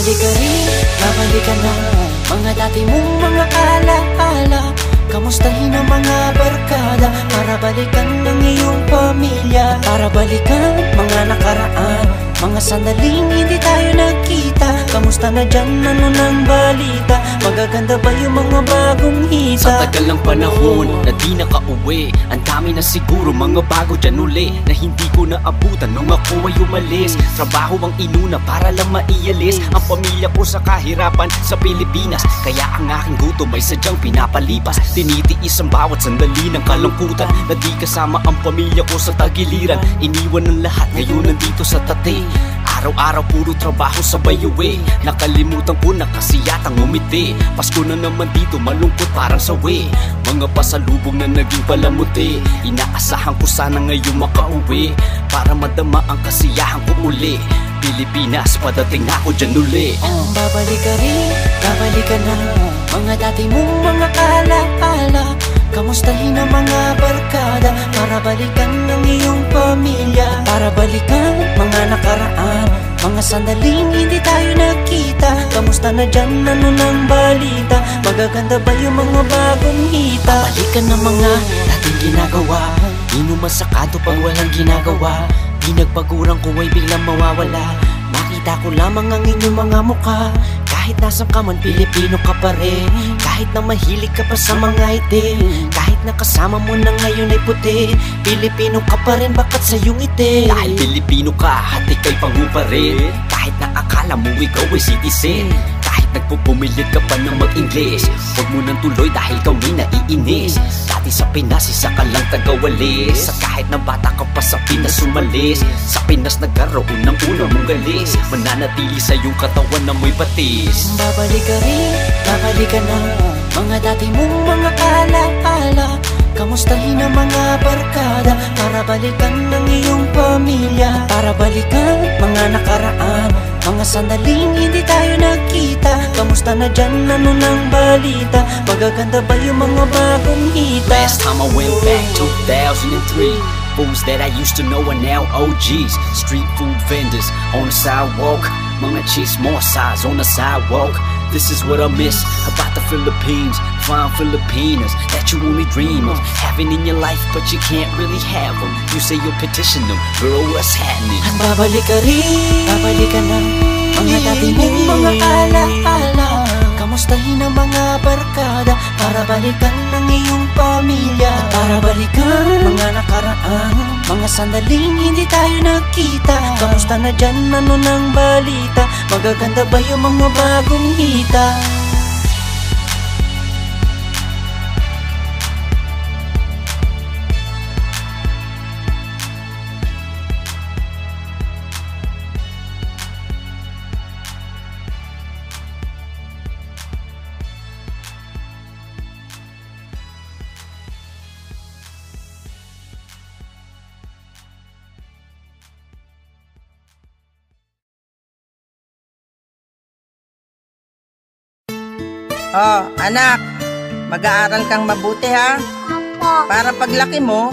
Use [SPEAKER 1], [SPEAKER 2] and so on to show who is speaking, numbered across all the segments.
[SPEAKER 1] Babalik ka rin, babalik ka na. Mga dati mong mga alaala, kamustahin ang mga barkada, para balikan ng iyong pamilya, para balikan mga nakaraan, mga sandaling hindi tayo nagkita. Kamusta na dyan, ano ng balita? Magaganda ba yung mga bagong hita?
[SPEAKER 2] Sa tagal ng panahon na di nakauwi, ang dami na siguro mga bago dyan uli, na hindi ko naabutan nung ako ay umalis. Trabaho ang inuna para lang maialis ang pamilya ko sa kahirapan sa Pilipinas. Kaya ang aking gutom ay sadyang pinapalipas. Tinitiis ang bawat sandali ng kalungkutan, na di kasama ang pamilya ko sa tagiliran. Iniwan ng lahat, ngayon nandito sa tate. Araw-araw puro trabaho sa bayuwi, nakalimutan ko na kasi yatang umiti. Pasko na naman dito, malungkot parang sawi. Mga pasalubong na naging palamuti. Inaasahan ko sana ngayon makauwi, para madama ang kasiyahan ko uli. Pilipinas, padating na ako dyan uli.
[SPEAKER 1] Babalik ka rin, babalik ka na. Mga dati mong mga alaala, kamustahin ang mga barkada, para balikan ng iyong pamilya, para balikan mga nakaraan, mga sandaling hindi tayo nagkita. Kamusta na dyan, ano ng balita? Magaganda ba yung mga bagong hita? Balikan ng mga dating ginagawa, inuman sa kanto pag walang ginagawa. Di nagpagurang ko ay biglang mawawala, makita ko lamang ang inyong mga mukha. Kahit nasan ka man, Pilipino ka pa rin. Kahit na mahilig ka pa sa mga itim, kahit na kasama mo na ngayon ay puti, Pilipino ka pa rin, bakat sa iyong itim.
[SPEAKER 2] Dahil Pilipino ka, hati kay pangu pa rin. Kahit na akala mo ikaw ay citizen, kahit nagpupumilit ka pa ng mag-Ingles, huwag mo nang tuloy dahil kami naiinis. Dati sa Pinas, isa ka lang tagawalis, at kahit na bata ka pa sa Pinas umalis. Sa Pinas nagkaroon ng una mong galis, mananatili sa iyong katawan na may batis.
[SPEAKER 1] Babalik ka rin, babalik ka na. Mga dati mong mga alaala, kamustahin ang mga barkada, para balikan ng iyong pamilya, para balikan mga nakaraan, mga sandaling hindi tayo nagkita. Kamusta na dyan, ano ng balita? Magaganda ba yung mga bagong hita?
[SPEAKER 2] Last time I went back, 2003. Fools that I used to know are now OGs. Street food vendors on the sidewalk, mga chismosas on the sidewalk. This is what I miss about the Philippines. Fine Filipinas that you only dream of having in your life, but you can't really have them. You say you'll petition them, girl, what's happening?
[SPEAKER 1] Babalik ka rin, babalik ka na. Mga dati mong mga alaala, kamustahin ang mga barkada, para balikan ng iyong pamilya, para balikan mga nakaraan, mga sandaling hindi tayo nagkita. Kamusta na dyan, ano ng balita? Magaganda ba yung mga bagong hita?
[SPEAKER 3] Oh, anak, mag-aaral kang mabuti ha.
[SPEAKER 4] Opo.
[SPEAKER 3] Para paglaki mo,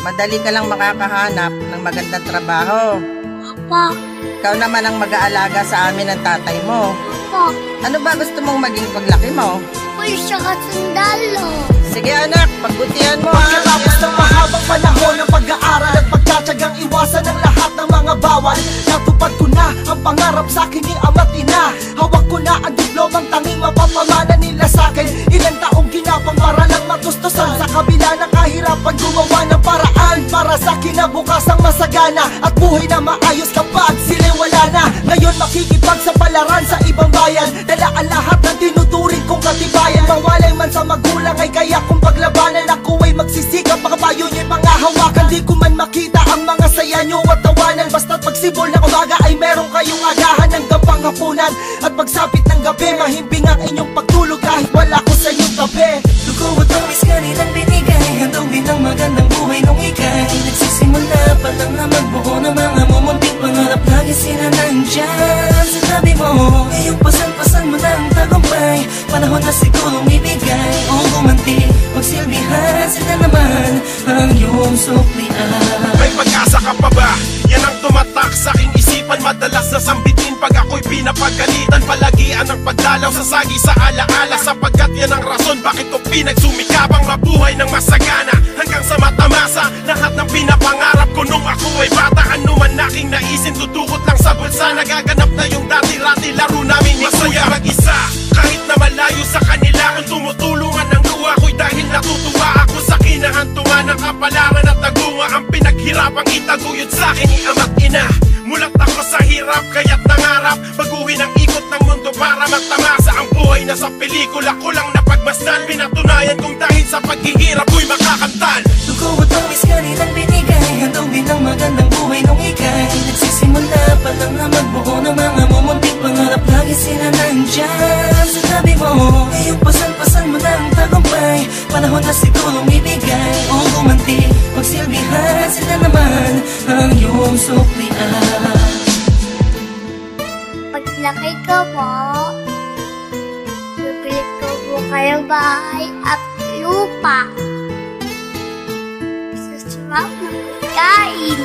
[SPEAKER 3] madali ka lang makakahanap ng magandang trabaho.
[SPEAKER 4] Opo.
[SPEAKER 3] Ikaw naman ang mag-aalaga sa amin ng tatay mo.
[SPEAKER 4] Opo.
[SPEAKER 3] Ano ba gusto mong maging paglaki mo?
[SPEAKER 4] Pulis at sundalo.
[SPEAKER 3] Sige anak, pagbutihan mo ha.
[SPEAKER 5] Pagkatapos ng mahabang panahon ng pag-aaral at pagtsatsagang iwasan ang lahat ng mga bawal, natupad ko na ang pangarap sa akin ni ama't ina. Hawak ko na ang diplomang tanging mapapamana nila sa akin. Ilang taong ginapang para lang matustusan, sa kabila ng kahirapan gumawa ng paraan para sa kinabukasang masagana at buhay na maayos kapag sila'y wala na. Ngayon makikipagsapalaran sa ibang bayan, dala ang lahat ng tinuturing kong katibayan. Mawalay man sa magulang ay kaya kong paglabanan. Ako ay magsisikap, makapayo nyo'y pangahawakan. Di ko man makita ang mga saya nyo at tawanan, basta't pagsibol ng umaga ay meron kayong agahan hanggang panghapunan. At pagsapit ng gabi, mahimbing ang inyong pagtulog kahit wala ko sa inyong tabi.
[SPEAKER 6] Dugo at tamis ka rin ang binigay, handog din ang magandang buhay nung ikay nagsisimula pa lang na magbuo ng mga mumunting pangarap. Lagi sila nandyan sa tabi mo, ngayong pasan-pasan mo ng tagumpay. Panahon na sigurong ibigay o gumanti, magsilbihan sila naman ang iyong suklian.
[SPEAKER 7] May pag-asa ka pa ba? Yan ang tumatak sa aking isipan, madalas nasambitin pag ako'y pinapagalitan. tanghalian ng pagdalaw sa sagi sa alaala, sapagkat yan ang rason bakit ko pinagsumikapang mabuhay ng masagana hanggang sa matamasa lahat ng pinapangarap ko nung ako ay bata. Ano man aking naisin, tutukot lang sa bulsa, nagaganap na yung dati-rati laro namin ni Masaya mag-isa kahit na malayo sa kanila, kung tumutulungan ng luha ko'y dahil natutuwa ako sa kinahantungan ng kapalaran at nagunga ang pinaghirapang itaguyod sa akin ni ama't ina. Mulat ako sa hirap kaya't nangarap baguhin ang ikot ng mundo para magtamasa ang buhay na sa pelikula ko lang napagmasdan. Pinatunayan kong dahil sa paghihirap ko'y makakamtan.
[SPEAKER 6] Dugo at pawis kanilang binigay, handawin ang magandang buhay nung ikay nagsisimula pa lang na magbuo ng mga mumunting pangarap. Lagi sila nandyan sa tabi mo, ngayong pasan-pasan mo ng tagumpay. Panahon na siguro umibigay o gumanti, magsilbihan sila naman ang iyong suklian.
[SPEAKER 4] Paglaki ko po, bibili ko po kayong bahay at lupa. Sa sarap ng pagkain.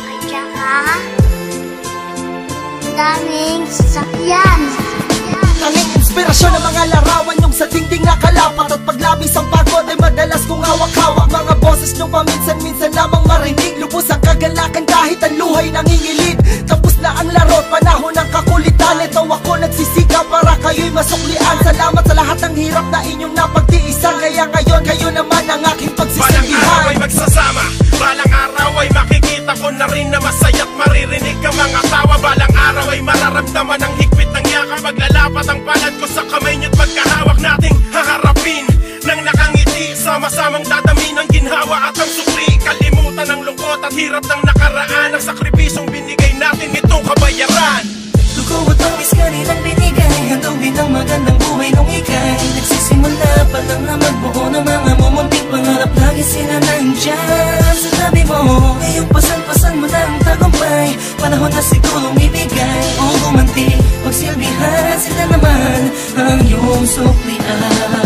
[SPEAKER 4] At saka, daming sasakyan.
[SPEAKER 5] Tanging inspirasyon ng mga larawan yung sa dingding nakalapat, at paglabis ang pagod ay madalas kong hawak-hawak. Mga boses niyong paminsan-minsan lamang marinig, lubos ang kagalakan kahit ang luhay nangingilit. Tapos na ang laro, panahon ng kakulitan. Ito ako nagsisika para kayo'y masuklian. Salamat sa lahat ng hirap na inyong napagtiisan, kaya ngayon kayo naman ang aking
[SPEAKER 7] Balang
[SPEAKER 5] pagsisilbihan.
[SPEAKER 7] araw ay magsasama, balang araw ay makikita ko na rin na masaya't maririnig ang mga tawa. Balang araw ay mararamdaman ang higpit ng yakap, maglalapat ang palad ko sa kamay niyo't magkahawak nating haharapin nang nakangiti, sama-samang dadamin ang ginhawa at ang sukli. Kalimutan ang lungkot at hirap ng nakaraan, ang sakripisyong binigay natin itong kabayaran.
[SPEAKER 6] Dugo at pawis kanilang binigay, handawin ang magandang buhay nung ikay nagsisimula pa lang na magbuo ng mga mumunting pangarap. Lagi sila nandyan sa tabi mo, ngayong pasan-pasan mo ng tagumpay. Panahon na siguro umibigay o gumanti, magsilbihan sila naman ang iyong suklian.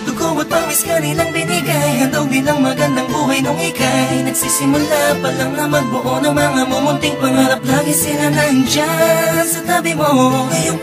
[SPEAKER 6] Dugo at pawis kanilang binigay, handawin ang magandang buhay nung ikay nagsisimula pa lang na magbuo ng mga mumunting pangarap. Lagi sila nandyan sa tabi mo, ngayong